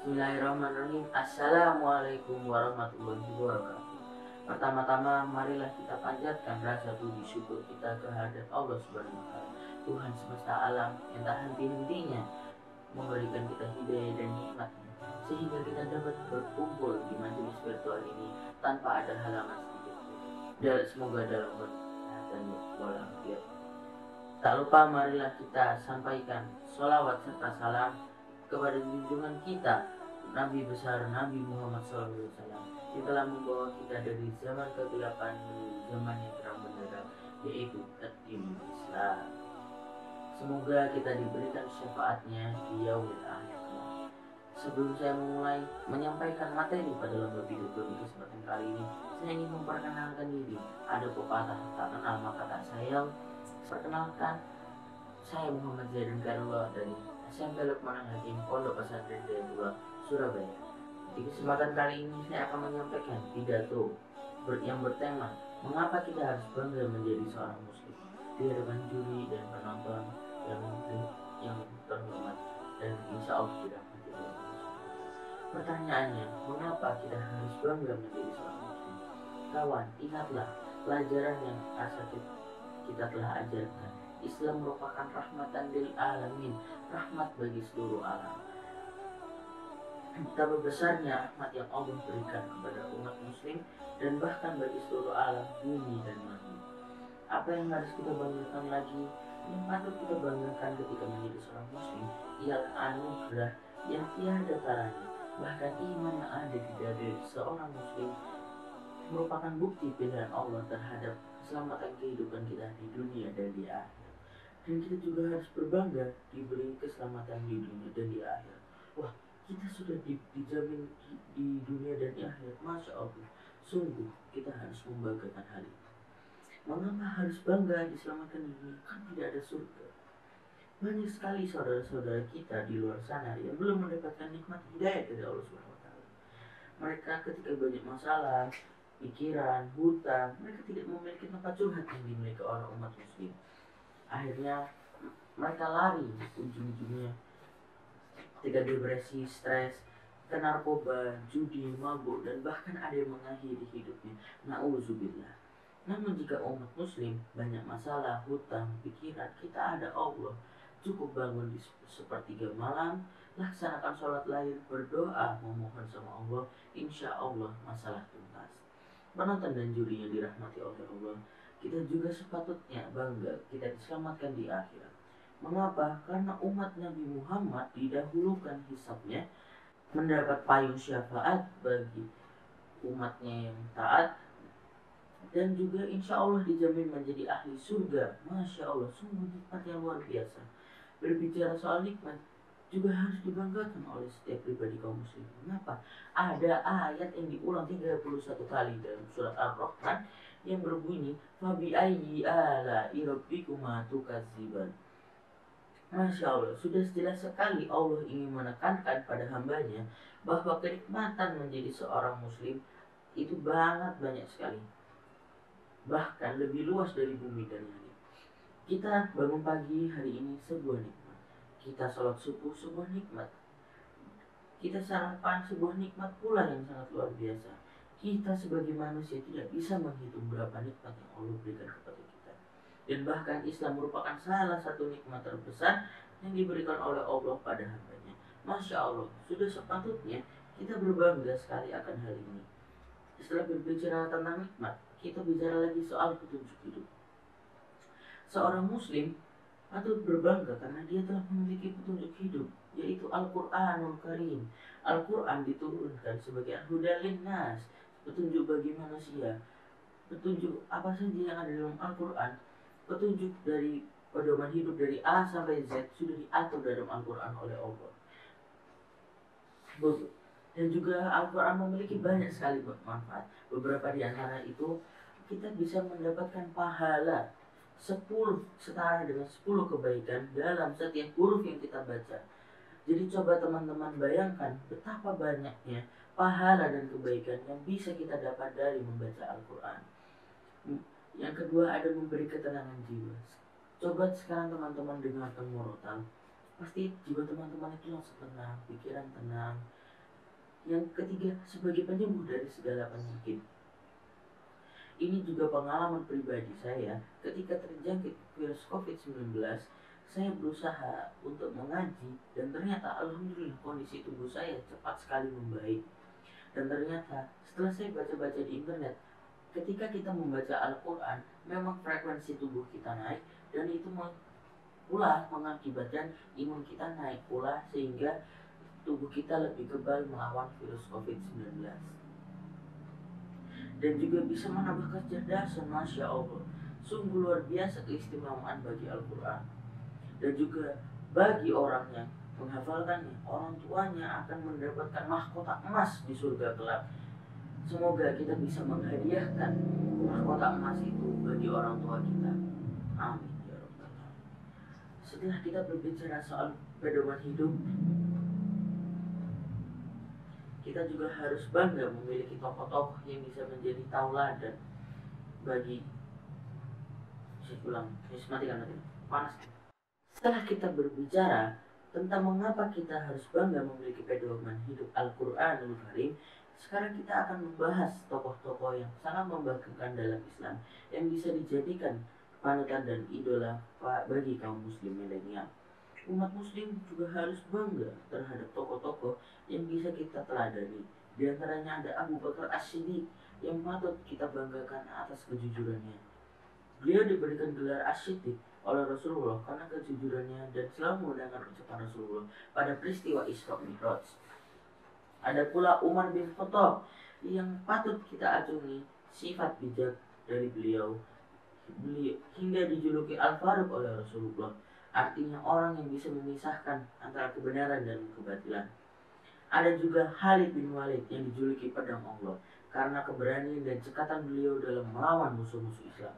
Bismillahirrahmanirrahim. Assalamualaikum warahmatullahi wabarakatuh. Pertama-tama marilah kita panjatkan rasa puji syukur kita kehadirat Allah Subhanahu wa taala, Tuhan semesta alam yang tak henti-hentinya memberikan kita hidayah dan nikmatnya sehingga kita dapat berkumpul di majelis virtual ini tanpa ada halangan sedikit pun. Dan semoga dalam berkah dan walafiat. Tak lupa marilah kita sampaikan sholawat serta salam kepada junjungan kita Nabi besar Nabi Muhammad SAW yang telah membawa kita dari zaman kegelapan menuju zaman yang terang benderang, yaitu Ad-Dinul Islam. Semoga kita diberikan syafaatnya di yaumil akhir. Sebelum saya memulai menyampaikan materi pada lomba pidato di kesempatan kali ini, saya ingin memperkenalkan diri. Ada pepatah tak kenal maka tak sayang. Perkenalkan, saya Muhammad Zaidun Karullah dari SMP Lukman Hakim Pondok Pesantren Jayapura, Surabaya. Di kesempatan kali ini saya akan menyampaikan pidato yang bertema mengapa kita harus bangga menjadi seorang muslim di hadapan juri dan penonton yang terhormat dan insya Allah dirahmati Allah. Pertanyaannya, mengapa kita harus bangga menjadi seorang muslim? Kawan, ingatlah pelajaran yang asatid kita telah ajarkan. Islam merupakan rahmatan lil alamin, rahmat bagi seluruh alam. Betapa besarnya rahmat yang Allah berikan kepada umat muslim dan bahkan bagi seluruh alam, bumi dan langit. Apa yang harus kita banggakan lagi? Yang patut kita banggakan ketika menjadi seorang muslim ialah anugerah yang tiada taranya. Bahkan iman yang ada di dada seorang muslim merupakan bukti pilihan Allah terhadap keselamatan kehidupan kita di dunia dan di akhirat. Dan kita juga harus berbangga diberi keselamatan di dunia dan di akhirat. Wah, kita sudah dijamin di dunia dan di akhirat. Masya Allah, sungguh kita harus membanggakan hal ini. Mengapa harus bangga diselamatkan di dunia? Kan tidak ada surga. Banyak sekali saudara-saudara kita di luar sana yang belum mendapatkan nikmat hidayah dari Allah SWT. Mereka ketika banyak masalah, pikiran, hutang, mereka tidak memiliki tempat curhat yang dimiliki orang umat muslim. Akhirnya mereka lari ujung-ujungnya ketika depresi, stres, ke narkoba, judi, mabuk, dan bahkan ada yang mengakhiri hidupnya. Na'udzubillah. Namun jika umat muslim banyak masalah, hutang, pikiran, kita ada Allah. Cukup bangun di sepertiga malam, laksanakan sholat lahir, berdoa, memohon sama Allah, insya Allah masalah tuntas. Penonton dan juri yang dirahmati oleh Allah, kita juga sepatutnya bangga kita diselamatkan di akhirat. Mengapa? Karena umat Nabi Muhammad didahulukan hisabnya mendapat payung syafaat bagi umatnya yang taat, dan juga insya Allah dijamin menjadi ahli surga. Masya Allah, sungguh nikmat yang luar biasa. Berbicara soal nikmat juga harus dibanggakan oleh setiap pribadi kaum muslim. Mengapa? Ada ayat yang diulang 31 kali dalam surat Ar-Rahman yang berbunyi fabi ayyi ala'i rabbikuma tukadziban. Masya Allah, sudah jelas sekali Allah ingin menekankan pada hambanya bahwa kenikmatan menjadi seorang muslim itu banyak sekali, bahkan lebih luas dari bumi dan langit. Kita bangun pagi hari ini sebuah nikmat, kita sholat subuh sebuah nikmat, kita sarapan sebuah nikmat pula yang sangat luar biasa. Kita sebagai manusia tidak bisa menghitung berapa nikmat yang Allah berikan kepada kita. Dan bahkan Islam merupakan salah satu nikmat terbesar yang diberikan oleh Allah pada hambanya. Masya Allah, sudah sepatutnya kita berbangga sekali akan hal ini. Setelah berbicara tentang nikmat, kita bicara lagi soal petunjuk hidup. Seorang muslim patut berbangga karena dia telah memiliki petunjuk hidup, yaitu Al-Quranul Karim. Al-Quran diturunkan sebagai al-huda linnas, petunjuk bagi manusia. Petunjuk apa saja yang ada dalam Al-Quran, petunjuk dari pedoman hidup dari A sampai Z sudah diatur dalam Al-Quran oleh Allah. Dan juga Al-Quran memiliki banyak sekali manfaat. Beberapa di antara itu kita bisa mendapatkan pahala 10 setara dengan 10 kebaikan dalam setiap huruf yang kita baca. Jadi coba teman-teman bayangkan betapa banyaknya pahala dan kebaikan yang bisa kita dapat dari membaca Al-Quran. Yang kedua ada memberi ketenangan jiwa. Coba sekarang teman-teman dengarkan murotal, pasti jiwa teman-teman itu langsung tenang, pikiran tenang, Yang ketiga, sebagai penyembuh dari segala penyakit. Ini juga pengalaman pribadi saya ketika terjangkit virus COVID-19. Saya berusaha untuk mengaji dan ternyata alhamdulillah kondisi tubuh saya cepat sekali membaik. Dan ternyata setelah saya baca-baca di internet, ketika kita membaca Al-Quran, memang frekuensi tubuh kita naik dan itu pula mengakibatkan imun kita naik pula sehingga tubuh kita lebih kebal melawan virus COVID-19 dan juga bisa menambah kecerdasan. Masya Allah, sungguh luar biasa keistimewaan bagi Al-Quran. Dan juga bagi orang yang menghafalkannya, orang tuanya akan mendapatkan mahkota emas di surga kelak. Semoga kita bisa menghadiahkan mahkota emas itu bagi orang tua kita. Amin ya Rabbal alamin. Setelah kita berbicara soal pedoman hidup, kita juga harus bangga memiliki tokoh-tokoh yang bisa menjadi tauladan bagi panas. Setelah kita berbicara tentang mengapa kita harus bangga memiliki pedoman hidup Al-Quranul Karim, sekarang kita akan membahas tokoh-tokoh yang sangat membanggakan dalam Islam yang bisa dijadikan panutan dan idola bagi kaum muslim milenial. Umat muslim juga harus bangga terhadap tokoh-tokoh yang bisa kita teladani. Di antaranya ada Abu Bakar As-Siddiq yang patut kita banggakan atas kejujurannya. Beliau diberikan gelar As-Siddiq oleh Rasulullah karena kejujurannya dan selalu mendengar ucapan Rasulullah pada peristiwa Isra Mi'raj. Ada pula Umar bin Khattab yang patut kita acungi sifat bijak dari beliau hingga dijuluki Al-Faruq oleh Rasulullah. Artinya orang yang bisa memisahkan antara kebenaran dan kebatilan. Ada juga Khalid bin Walid yang dijuluki pedang Allah karena keberanian dan cekatan beliau dalam melawan musuh-musuh Islam.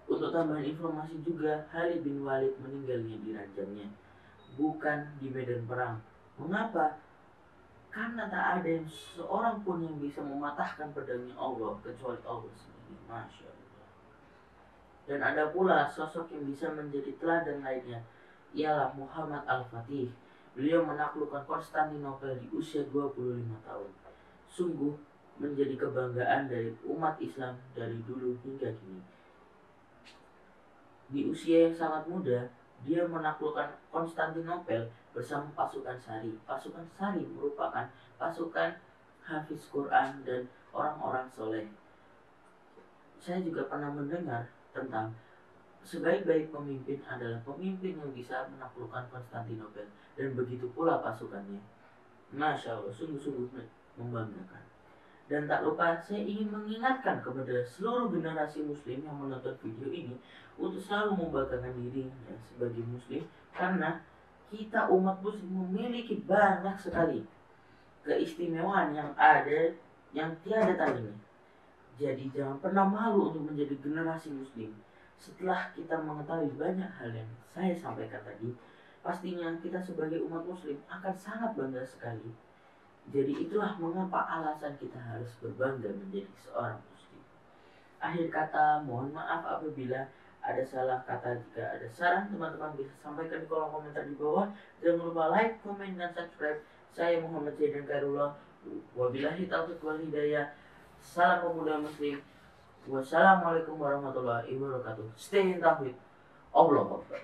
Untuk tambahan informasi juga, Khalid bin Walid meninggalnya di ranjangnya, bukan di medan perang. Mengapa? Karena tak ada yang seorang pun yang bisa mematahkan pedangnya Allah kecuali Allah sendiri. Masya Allah. Dan ada pula sosok yang bisa menjadi teladan lainnya, ialah Muhammad Al-Fatih. Beliau menaklukkan Konstantinopel di usia 25 tahun. Sungguh menjadi kebanggaan dari umat Islam dari dulu hingga kini. Di usia yang sangat muda, dia menaklukkan Konstantinopel bersama pasukan Sari. Pasukan Sari merupakan pasukan hafiz Quran dan orang-orang soleh. Saya juga pernah mendengar tentang sebaik-baik pemimpin adalah pemimpin yang bisa menaklukkan Konstantinopel, dan begitu pula pasukannya. Masya Allah, sungguh-sungguh membanggakan. Dan tak lupa saya ingin mengingatkan kepada seluruh generasi muslim yang menonton video ini untuk selalu membanggakan dirinya sebagai muslim, karena kita umat muslim memiliki banyak sekali keistimewaan yang ada yang tiada tandingnya. Jadi jangan pernah malu untuk menjadi generasi muslim. Setelah kita mengetahui banyak hal yang saya sampaikan tadi, pastinya kita sebagai umat muslim akan sangat bangga sekali. Jadi itulah mengapa alasan kita harus berbangga menjadi seorang muslim. Akhir kata, mohon maaf apabila ada salah kata. Jika ada saran, teman-teman bisa sampaikan di kolom komentar di bawah. Jangan lupa like, komen, dan subscribe. Saya Muhammad Zaidan Khairullah. Wabillahi taufiq wal hidayah. Salam pemuda muslim. Wassalamualaikum warahmatullahi wabarakatuh. Stay in tauhid. Allah Akbar.